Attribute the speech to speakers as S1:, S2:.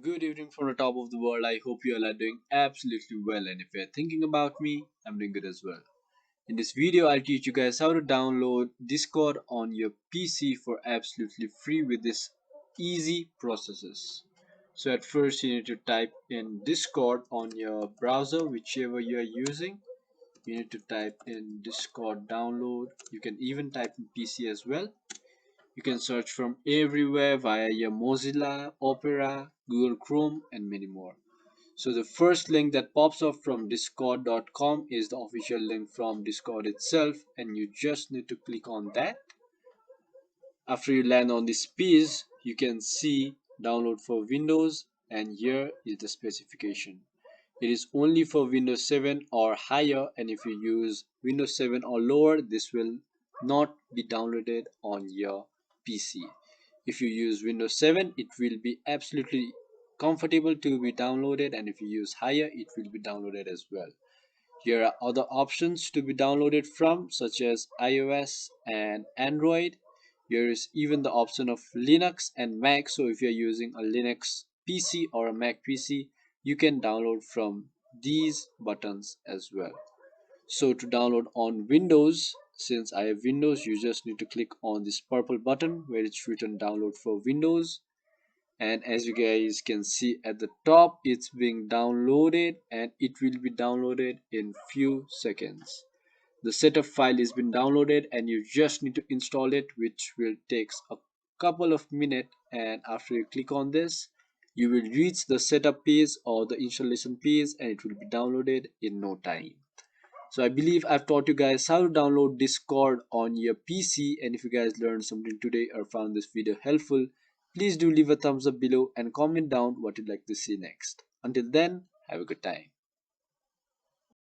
S1: Good evening from the top of the world. I hope you all are doing absolutely well. And if you're thinking about me, I'm doing good as well. In this video, I'll teach you guys how to download Discord on your PC for absolutely free with this easy processes. So at first, you need to type in Discord on your browser, whichever you are using. You need to type in Discord download. You can even type in PC as well. You can search from everywhere via your Mozilla, Opera, Google Chrome, and many more. So the first link that pops up from discord.com is the official link from Discord itself, and you just need to click on that. After you land on this page, you can see download for Windows, and here is the specification. It is only for Windows 7 or higher, and if you use Windows 7 or lower, this will not be downloaded on your PC. If you use Windows 7, it will be absolutely comfortable to be downloaded, and if you use higher, it will be downloaded as well. Here are other options to be downloaded from, such as iOS and Android. Here is even the option of Linux and Mac. So if you're using a Linux PC or a Mac PC, you can download from these buttons as well. So to download on Windows, since I have Windows, you just need to click on this purple button where it's written download for Windows, and as you guys can see at the top, it's being downloaded and it will be downloaded in few seconds. The setup file is been downloaded and you just need to install it, which will take a couple of minutes, and after you click on this, you will reach the setup page or the installation page and it will be downloaded in no time. So I believe I've taught you guys how to download Discord on your PC, and if you guys learned something today or found this video helpful, please do leave a thumbs up below and comment down what you'd like to see next. Until then, have a good time.